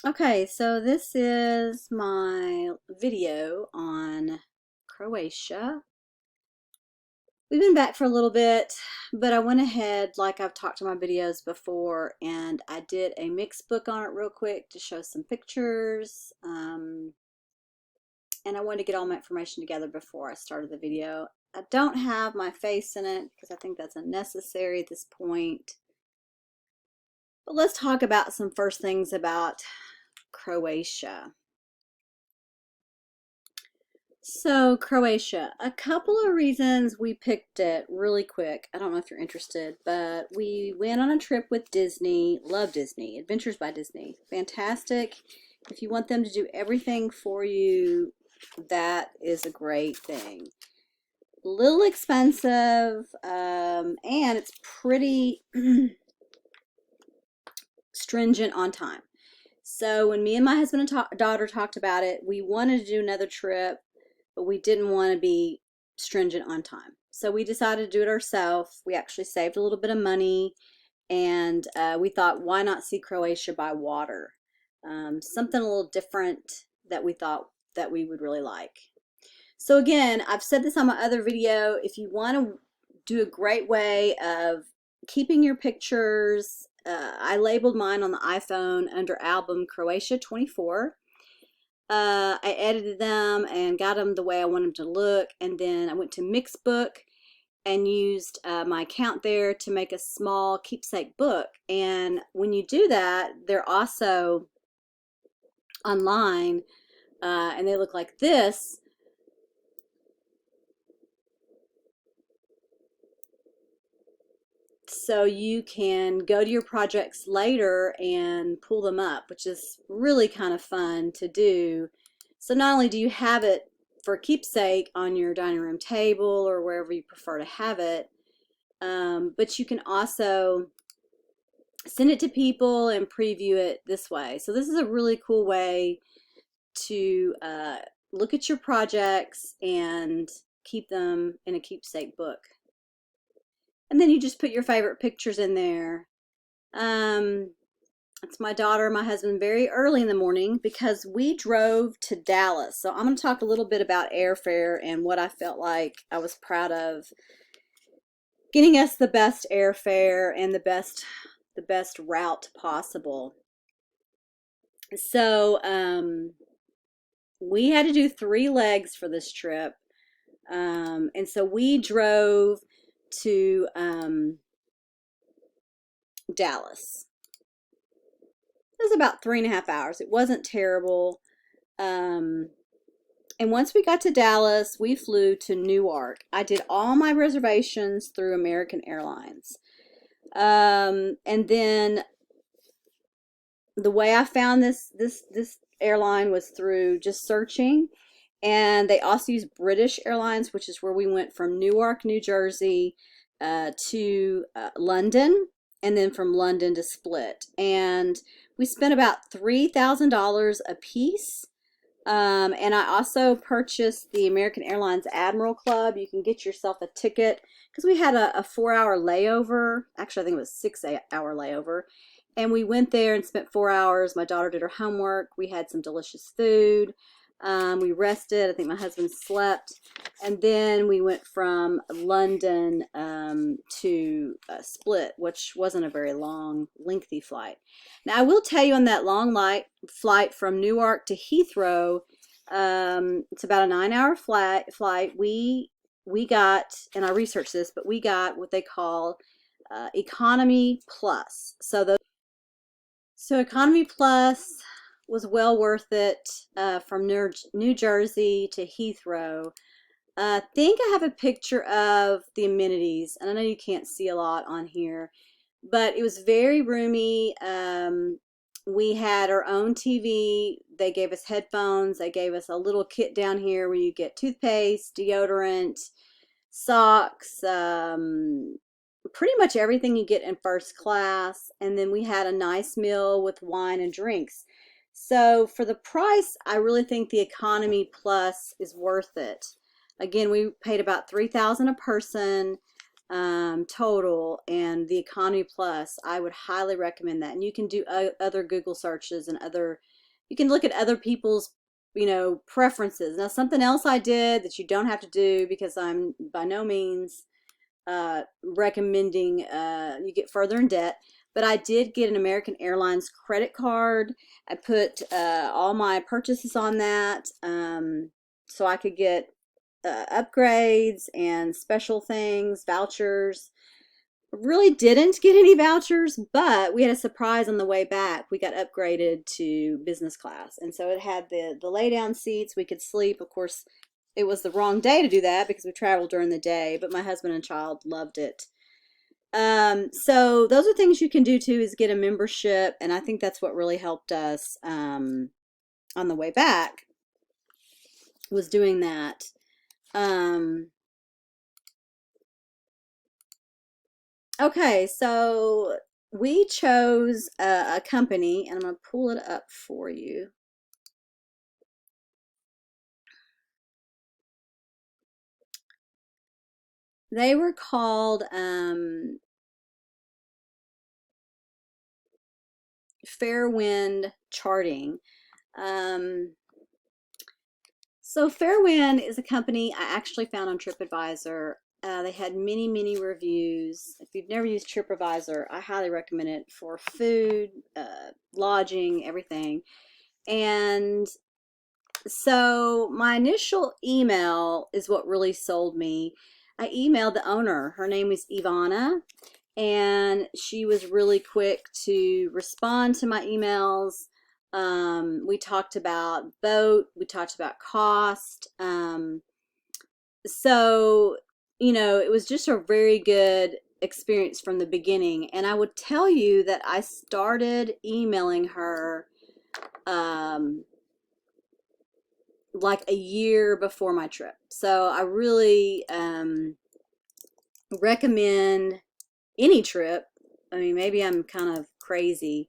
Okay, so this is my video on Croatia. We've been back for a little bit, but I went ahead, like I've talked in my videos before, and I did a mixed book on it real quick to show some pictures. And I wanted to get all my information together before I started the video. I don't have my face in it because I think that's unnecessary at this point. But let's talk about some first things about Croatia. So, Croatia, a couple of reasons we picked it really quick. I don't know if you're interested, but we went on a trip with Disney. Love Disney. Adventures by Disney. Fantastic. If you want them to do everything for you, that is a great thing. A little expensive, and it's pretty stringent on time. So, when me and my husband and daughter talked about it, we wanted to do another trip, but we didn't want to be stringent on time. So we decided to do it ourselves. We actually saved a little bit of money, and we thought, why not see Croatia by water? Something a little different that we thought that we would really like. So again, I've said this on my other video, if you want to do a great way of keeping your pictures, I labeled mine on the iPhone under album Croatia 24. I edited them and got them the way I want them to look, and then I went to Mixbook and used my account there to make a small keepsake book. And when you do that, they're also online, and they look like this. So you can go to your projects later and pull them up, which is really kind of fun to do. So not only do you have it for keepsake on your dining room table or wherever you prefer to have it, but you can also send it to people and preview it this way. So this is a really cool way to look at your projects and keep them in a keepsake book. And then you just put your favorite pictures in there. It's my daughter and my husband very early in the morning because we drove to Dallas. So I'm going to talk a little bit about airfare and what I felt like I was proud of getting us the best airfare and the best route possible. So we had to do 3 legs for this trip. And so we drove to Dallas. It was about 3.5 hours. It wasn't terrible. And once we got to Dallas, we flew to Newark. I did all my reservations through American Airlines. And then the way I found this airline was through just searching. And they also use British Airlines, which is where we went from Newark, New Jersey to London, and then from London to Split. And we spent about $3,000 a piece. And I also purchased the American Airlines Admiral Club. You can get yourself a ticket because we had a 4-hour layover. Actually, I think it was 6-hour layover. And we went there and spent 4 hours. My daughter did her homework. We had some delicious food. We rested. I think my husband slept. And then we went from London to Split, which wasn't a very long, lengthy flight. Now, I will tell you on that long flight from Newark to Heathrow, it's about a 9-hour flight. We got, and I researched this, but we got what they call Economy Plus. So Economy Plus was well worth it from New Jersey to Heathrow. I think I have a picture of the amenities, and I know you can't see a lot on here, but it was very roomy. We had our own TV. They gave us headphones. They gave us a little kit down here where you get toothpaste, deodorant, socks, pretty much everything you get in first class. And then we had a nice meal with wine and drinks. So for the price, I really think the Economy Plus is worth it. Again, we paid about $3,000 a person. total, and the Economy Plus. I would highly recommend that. And you can do other Google searches and you can look at other people's, preferences. Now, something else I did that you don't have to do, because I'm by no means recommending you get further in debt, but I did get an American Airlines credit card. I put all my purchases on that, so I could get upgrades and special things, vouchers. Really didn't get any vouchers, but we had a surprise on the way back. We got upgraded to business class, and so it had the lay down seats. We could sleep. Of course, it was the wrong day to do that because we traveled during the day, but my husband and child loved it. So those are things you can do too, is get a membership, and I think that's what really helped us on the way back, was doing that. Okay, so we chose a company, and I'm going to pull it up for you. They were called Fairwind Charting. So Fairwind is a company I actually found on TripAdvisor. They had many, many reviews. If you've never used TripAdvisor, I highly recommend it for food, lodging, everything. And so my initial email is what really sold me. I emailed the owner. Her name was Ivana, and she was really quick to respond to my emails. We talked about boat, we talked about cost. So, it was just a very good experience from the beginning. And I would tell you that I started emailing her like a year before my trip. So I really recommend any trip. I mean, maybe I'm kind of crazy,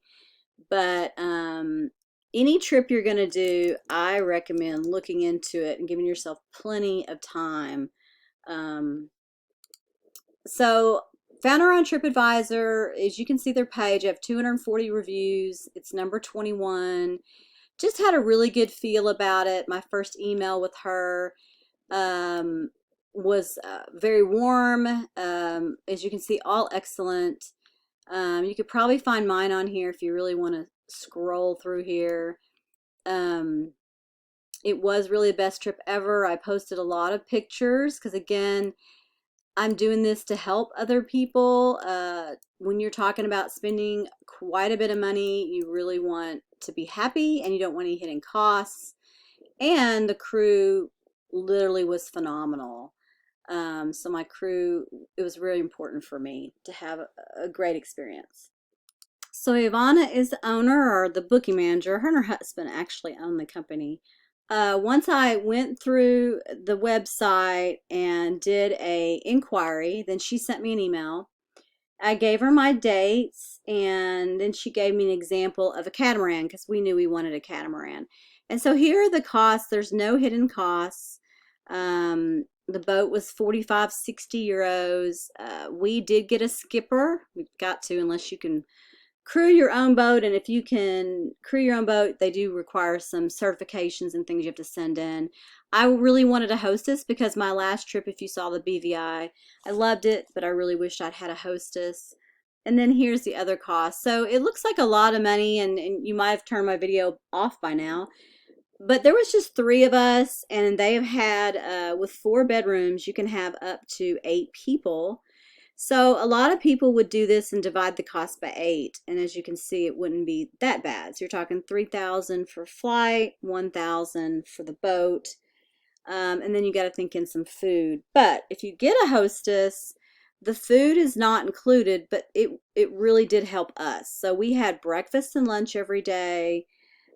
but any trip you're going to do, I recommend looking into it and giving yourself plenty of time. So found her on TripAdvisor. As you can see their page, I have 240 reviews. It's number 21. Just had a really good feel about it. My first email with her was very warm. As you can see, all excellent. You could probably find mine on here if you really want to scroll through here. It was really the best trip ever. I posted a lot of pictures because, again, I'm doing this to help other people. When you're talking about spending quite a bit of money, you really want to be happy and you don't want any hidden costs. And the crew literally was phenomenal. So my crew, it was really important for me to have a great experience. So Ivana is the owner, or the booking manager. Her and her husband actually own the company. Once I went through the website and did a inquiry, then she sent me an email. I gave her my dates, and then she gave me an example of a catamaran because we knew we wanted a catamaran. And so here are the costs. There's no hidden costs. The boat was 45, 60 euros. We did get a skipper. We've got to, unless you can crew your own boat. And if you can crew your own boat, they do require some certifications and things you have to send in. I really wanted a hostess because my last trip, if you saw the BVI, I loved it, but I really wished I'd had a hostess. And then here's the other cost. So it looks like a lot of money, and you might have turned my video off by now. But there was just 3 of us, and they have had, with 4 bedrooms, you can have up to 8 people. So a lot of people would do this and divide the cost by 8, and as you can see, it wouldn't be that bad. So you're talking $3,000 for flight, $1,000 for the boat, and then you got to think in some food. But if you get a hostess, the food is not included, but it really did help us. So we had breakfast and lunch every day.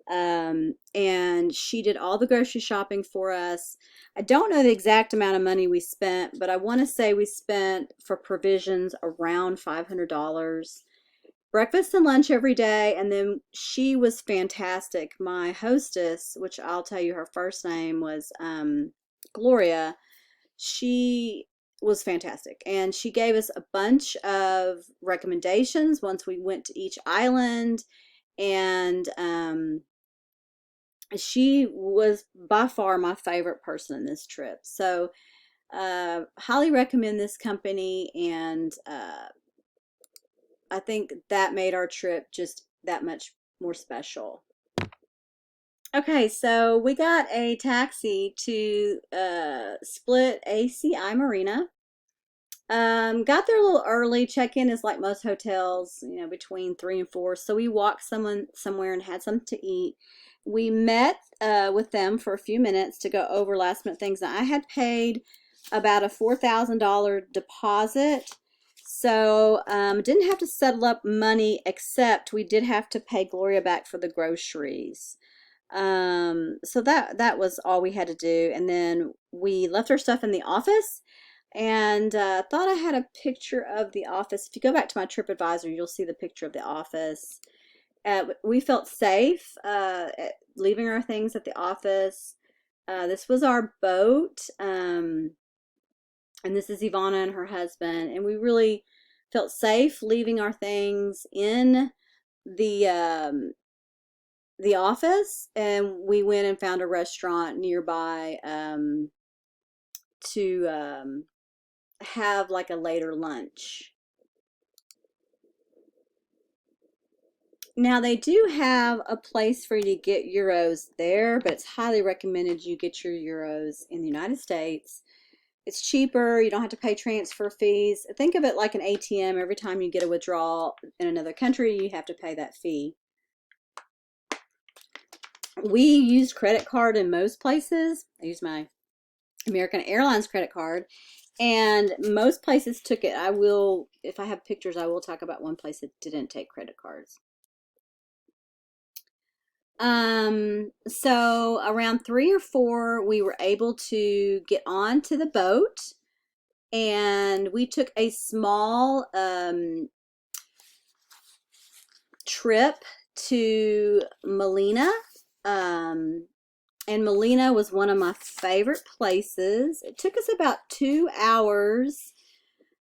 And she did all the grocery shopping for us. I don't know the exact amount of money we spent, but I want to say we spent for provisions around $500. Breakfast and lunch every day, and then she was fantastic. My hostess, which I'll tell you her first name was Gloria, she was fantastic. And she gave us a bunch of recommendations once we went to each island. And she was by far my favorite person in this trip. So highly recommend this company. And I think that made our trip just that much more special. Okay, so we got a taxi to Split ACI Marina. Got there a little early. Check-in is like most hotels, you know, between 3 and 4. So we walked somewhere and had something to eat. We met with them for a few minutes to go over last minute things. Now, I had paid about a $4,000 deposit, so didn't have to settle up money, except we did have to pay Gloria back for the groceries. So that was all we had to do. And then we left our stuff in the office, and thought I had a picture of the office. If you go back to my TripAdvisor, you'll see the picture of the office. We felt safe leaving our things at the office. This was our boat, and this is Ivana and her husband, and we really felt safe leaving our things in the office, and we went and found a restaurant nearby to have like a later lunch. Now, they do have a place for you to get euros there, but it's highly recommended you get your euros in the United States. It's cheaper. You don't have to pay transfer fees. Think of it like an ATM. Every time you get a withdrawal in another country, you have to pay that fee. We used credit card in most places. I used my American Airlines credit card, and most places took it. I will, if I have pictures, I will talk about one place that didn't take credit cards. So around 3 or 4, we were able to get onto the boat, and we took a small trip to Melina. And Melina was one of my favorite places. It took us about 2 hours.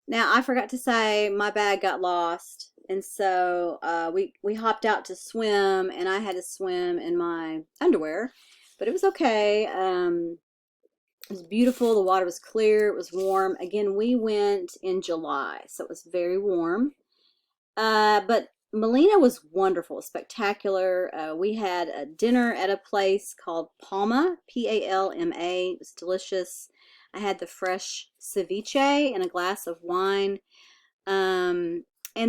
Now, I forgot to say my bag got lost, and so we hopped out to swim, and I had to swim in my underwear, but it was okay. It was beautiful. The water was clear. It was warm. Again, we went in July, so it was very warm. But Melina was wonderful, spectacular. We had a dinner at a place called Palma, Palma. It was delicious. I had the fresh ceviche and a glass of wine. And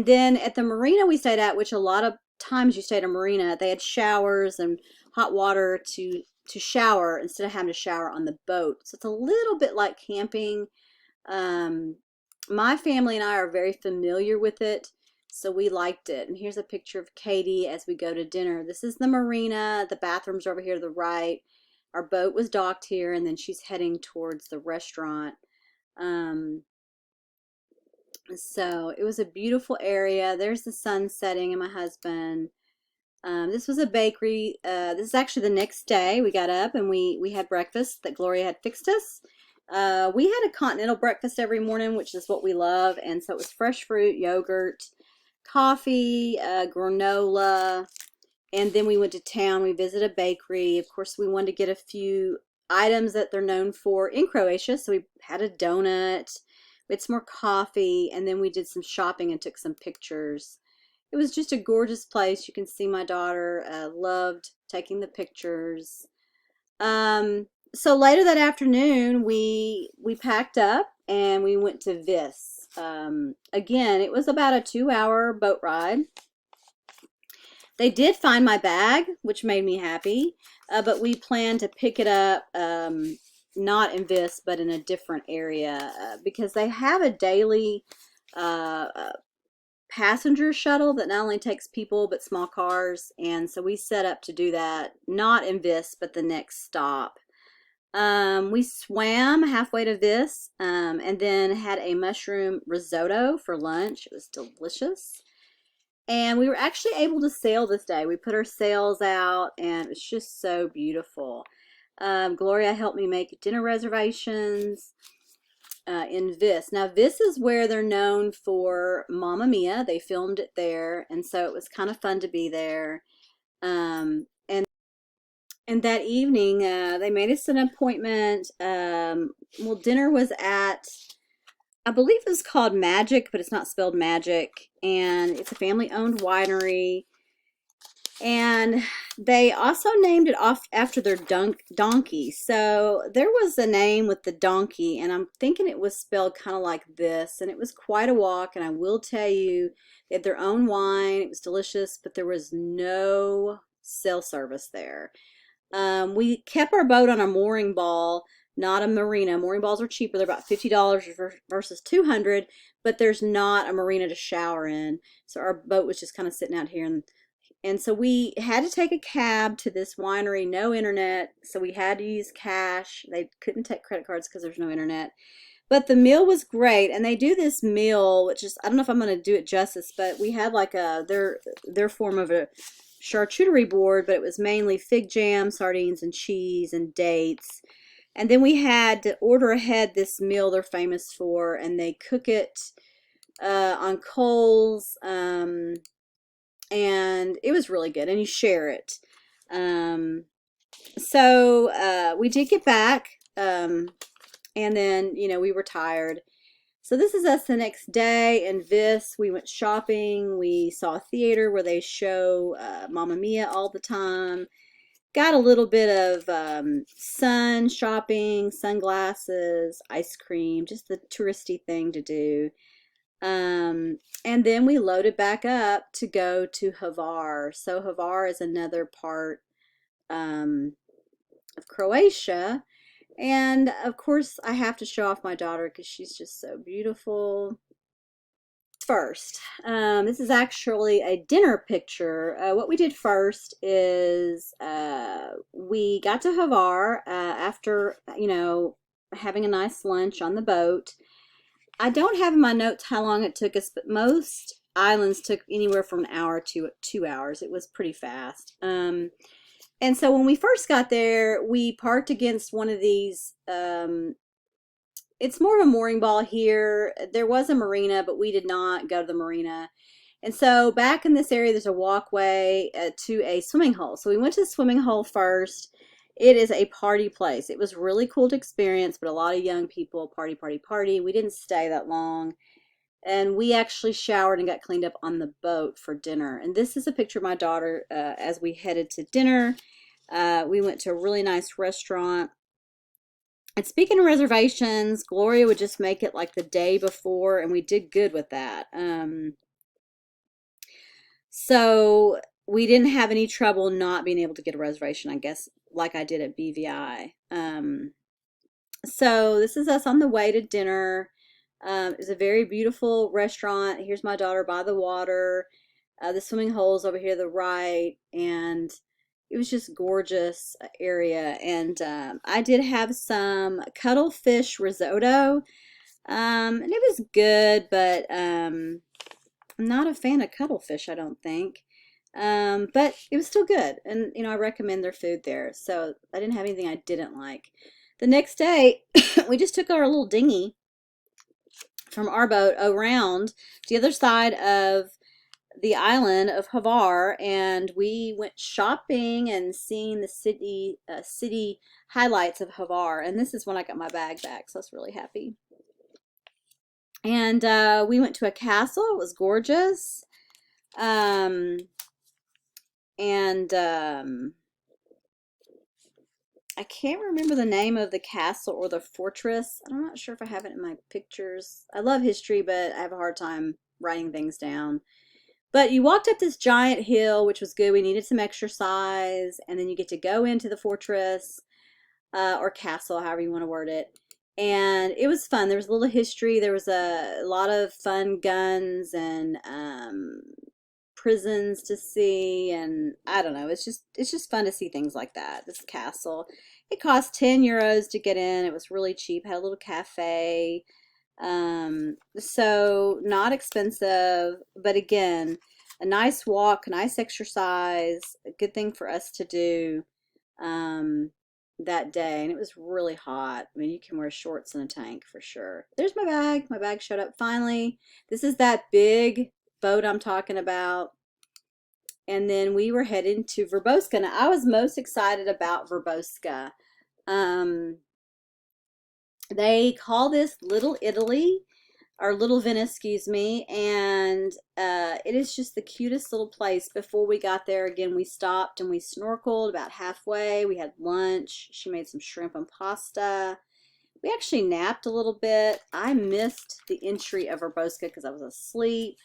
then at the marina we stayed at, which a lot of times you stay at a marina, they had showers and hot water to shower instead of having to shower on the boat. So it's a little bit like camping. My family and I are very familiar with it, so we liked it. And here's a picture of Katie as we go to dinner. This is the marina. The bathrooms are over here to the right. Our boat was docked here, and then she's heading towards the restaurant. So it was a beautiful area. There's the sun setting and my husband. This was a bakery. This is actually the next day. We got up and we had breakfast that Gloria had fixed us. We had a continental breakfast every morning, which is what we love. And so it was fresh fruit, yogurt, coffee, granola. And then we went to town. We visited a bakery. Of course, we wanted to get a few items that they're known for in Croatia. So we had a donut. We had some more coffee. And then we did some shopping and took some pictures. It was just a gorgeous place. You can see my daughter loved taking the pictures. So later that afternoon, we packed up and we went to Vis. Again, it was about a 2-hour boat ride. They did find my bag, which made me happy, but we planned to pick it up, not in Vis, but in a different area, because they have a daily passenger shuttle that not only takes people but small cars, and so we set up to do that, not in Vis, but the next stop. We swam halfway to Vis, and then had a mushroom risotto for lunch. It was delicious. And we were actually able to sail this day. We put our sails out, and it was just so beautiful. Gloria helped me make dinner reservations. in Vis. Now, Vis is where they're known for Mamma Mia. They filmed it there, and so it was kind of fun to be there. And that evening, they made us an appointment. Well, dinner was at, I believe it was called Magic, but it's not spelled Magic. And it's a family-owned winery. And they also named it off after their donkey. So there was a name with the donkey, and I'm thinking it was spelled kind of like this. And it was quite a walk, and I will tell you, they had their own wine. It was delicious, but there was no cell service there. We kept our boat on a mooring ball, not a marina. Mooring balls are cheaper. They're about $50 versus 200, but there's not a marina to shower in. So our boat was just kind of sitting out here, and so we had to take a cab to this winery, no internet, so we had to use cash. They couldn't take credit cards because there's no internet. But the meal was great, and they do this meal, which is, I don't know if I'm going to do it justice, but we had like their form of a charcuterie board, but it was mainly fig jam, sardines, and cheese, and dates. And then we had to order ahead this meal they're famous for, and they cook it on coals, and it was really good, and you share it. So we did get back, and then, we were tired. So this is us the next day in Vis. We went shopping. We saw a theater where they show Mamma Mia all the time. Got a little bit of sun shopping, sunglasses, ice cream, just the touristy thing to do. And then we loaded back up to go to Hvar. So Hvar is another part of Croatia. And of course, I have to show off my daughter because she's just so beautiful. First, this is actually a dinner picture. What we did first is we got to Hvar after, having a nice lunch on the boat. I don't have in my notes how long it took us, but most islands took anywhere from an hour to 2 hours. It was pretty fast. And so when we first got there, we parked against one of these, it's more of a mooring ball here. There was a marina, but we did not go to the marina. And so back in this area, there's a walkway to a swimming hole. So we went to the swimming hole first. It is a party place. It was really cool to experience, but a lot of young people, party, party, party. We didn't stay that long. And we actually showered and got cleaned up on the boat for dinner. And this is a picture of my daughter as we headed to dinner. We went to a really nice restaurant. And speaking of reservations, Gloria would just make it like the day before, and we did good with that. So we didn't have any trouble not being able to get a reservation, I guess, like I did at BVI. So this is us on the way to dinner. It's a very beautiful restaurant. Here's my daughter by the water. The swimming hole's over here to the right, and it was just gorgeous area. And I did have some cuttlefish risotto, and it was good, but I'm not a fan of cuttlefish, I don't think. But it was still good, and I recommend their food there. So I didn't have anything I didn't like. The next day, we just took our little dinghy from our boat around to the other side of the island of Hvar, and we went shopping and seeing the city highlights of Hvar. And this is when I got my bag back, so I was really happy. And we went to a castle. It was gorgeous. I can't remember the name of the castle or the fortress. I'm not sure if I have it in my pictures. I love history, but I have a hard time writing things down. But you walked up this giant hill, which was good. We needed some exercise, and then you get to go into the fortress or castle, however you want to word it. And it was fun. There was a little history. There was a lot of fun guns and prisons to see, and I don't know, it's just fun to see things like that. This castle, it cost 10 euros to get in. It was really cheap, had a little cafe, so not expensive, but again, a nice walk, nice exercise, a good thing for us to do. that day, and it was really hot. I mean, you can wear shorts in a tank for sure. There's my bag. My bag showed up finally. This is that big boat I'm talking about. And then we were heading to Verbosca. Now, I was most excited about Verbosca. Um, they call this Little Italy, or Little Venice, excuse me, and it is just the cutest little place. Before we got there, again, we stopped and we snorkeled about halfway. We had lunch. She made some shrimp and pasta. We actually napped a little bit. I missed the entry of Verbosca because I was asleep.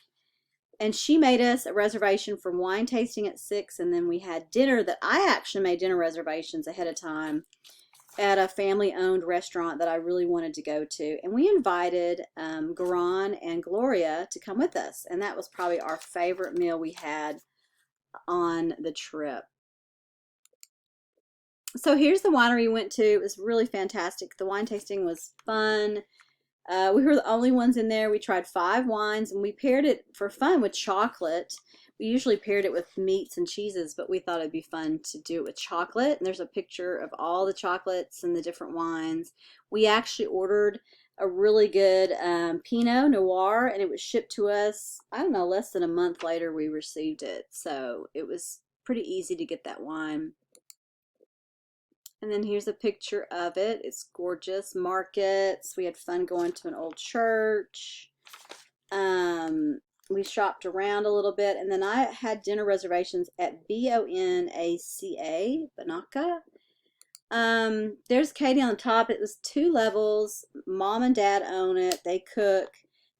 And she made us a reservation for wine tasting at 6, and then we had dinner that I actually made dinner reservations ahead of time at a family-owned restaurant that I really wanted to go to. And we invited Garan and Gloria to come with us, and that was probably our favorite meal we had on the trip. So here's the winery we went to. It was really fantastic. The wine tasting was fun. We were the only ones in there. We tried 5 wines, and we paired it for fun with chocolate. We usually paired it with meats and cheeses, but we thought it'd be fun to do it with chocolate. And there's a picture of all the chocolates and the different wines. We actually ordered a really good Pinot Noir, and it was shipped to us, I don't know, less than a month later we received it. So it was pretty easy to get that wine. And then here's a picture of it. It's gorgeous. Markets. We had fun going to an old church. We shopped around a little bit. And then I had dinner reservations at Bonaca, Bonaca. There's Katie on the top. It was 2 levels. Mom and Dad own it. They cook.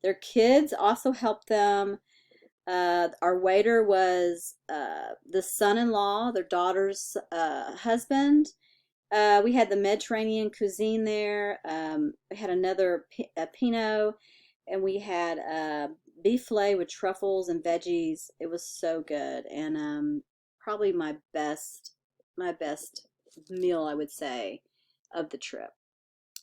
Their kids also help them. Our waiter was the son-in-law, their daughter's husband. We had the Mediterranean cuisine there. We had another Pinot, and we had beef fillet with truffles and veggies. It was so good, and probably my best meal, I would say, of the trip.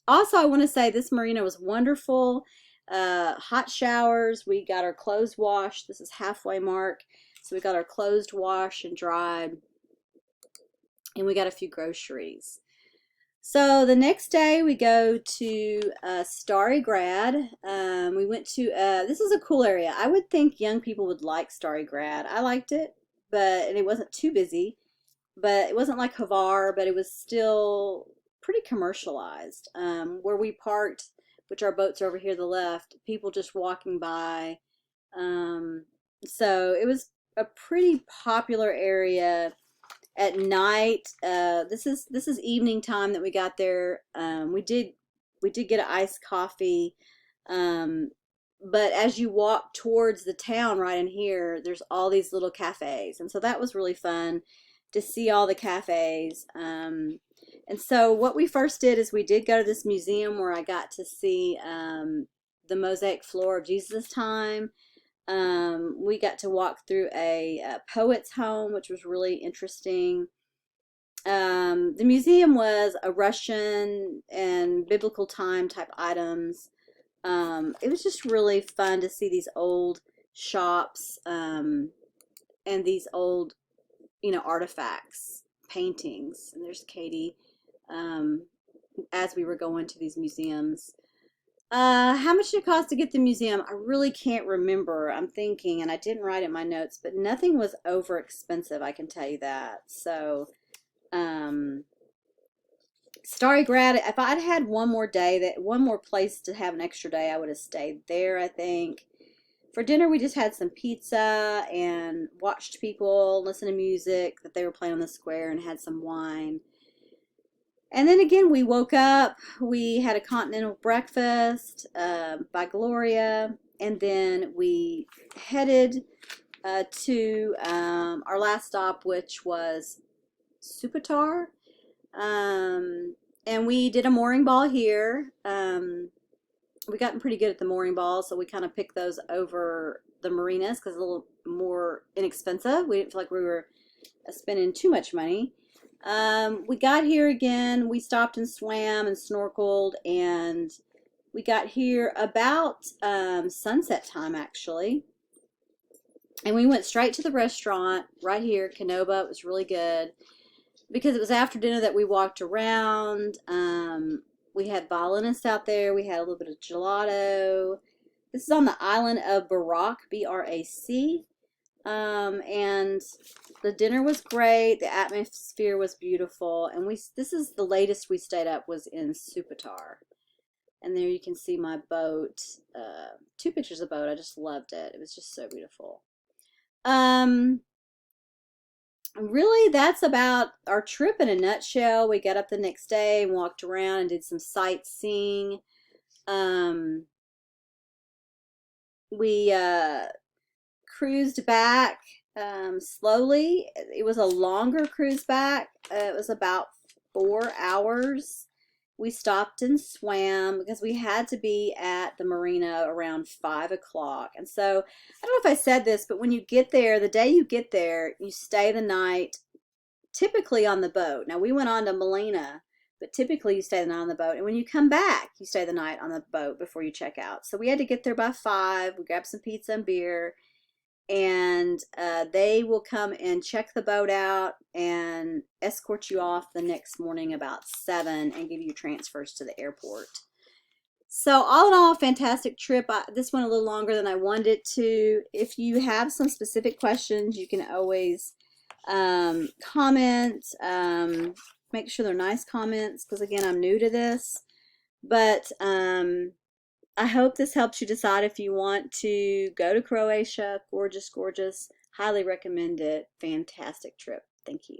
Also, I want to say this marina was wonderful. Hot showers. We got our clothes washed. This is halfway mark, so we got our clothes washed and dried. And we got a few groceries. So the next day we go to Stari Grad. We went to, this is a cool area. I would think young people would like Stari Grad. I liked it, and it wasn't too busy. But it wasn't like Hvar, but it was still pretty commercialized. Where we parked, which our boats are over here to the left, people just walking by. So it was a pretty popular area. At night, this is evening time that we got there. We did get an iced coffee, but as you walk towards the town right in here, there's all these little cafes, and so that was really fun to see all the cafes. And so what we first did is we did go to this museum where I got to see the mosaic floor of Jesus' time. We got to walk through a poet's home, which was really interesting. The museum was a Russian and biblical time type items. It was just really fun to see these old shops and these old, artifacts, paintings. And there's Katie as we were going to these museums. How much did it cost to get the museum? I really can't remember. I'm thinking, and I didn't write it in my notes, but nothing was over expensive, I can tell you that. So, Starry Grad, if I'd had one more place to have an extra day, I would have stayed there, I think. For dinner, we just had some pizza and watched people listen to music that they were playing on the square and had some wine. And then again, we woke up, we had a continental breakfast by Gloria, and then we headed to our last stop, which was Supatar. And we did a mooring ball here. We gotten pretty good at the mooring ball, so we kind of picked those over the marinas because it's a little more inexpensive. We didn't feel like we were spending too much money. We got here again, we stopped and swam and snorkeled, and we got here about sunset time, actually. And we went straight to the restaurant right here, Canoba. It was really good. because it was after dinner that we walked around. We had violinists out there. We had a little bit of gelato. This is on the island of Barac, B-R-A-C. And the dinner was great. The atmosphere was beautiful. And this is the latest we stayed up was in Supatar. And there you can see my boat. Two pictures of the boat. I just loved it. It was just so beautiful. Really, that's about our trip in a nutshell. We got up the next day and walked around and did some sightseeing. We cruised back slowly. It was a longer cruise back. It was about 4 hours. We stopped and swam because we had to be at the marina around 5 o'clock. And so, I don't know if I said this, but when you get there, the day you get there, you stay the night typically on the boat. Now, we went on to Melina, but typically you stay the night on the boat. And when you come back, you stay the night on the boat before you check out. So we had to get there by 5. We grabbed some pizza and beer. And they will come and check the boat out and escort you off the next morning about 7 and give you transfers to the airport. So all in all, fantastic trip. This went a little longer than I wanted it to. If you have some specific questions, you can always comment. Make sure they're nice comments because, again, I'm new to this. But I hope this helps you decide if you want to go to Croatia. Gorgeous, gorgeous. Highly recommend it. Fantastic trip. Thank you.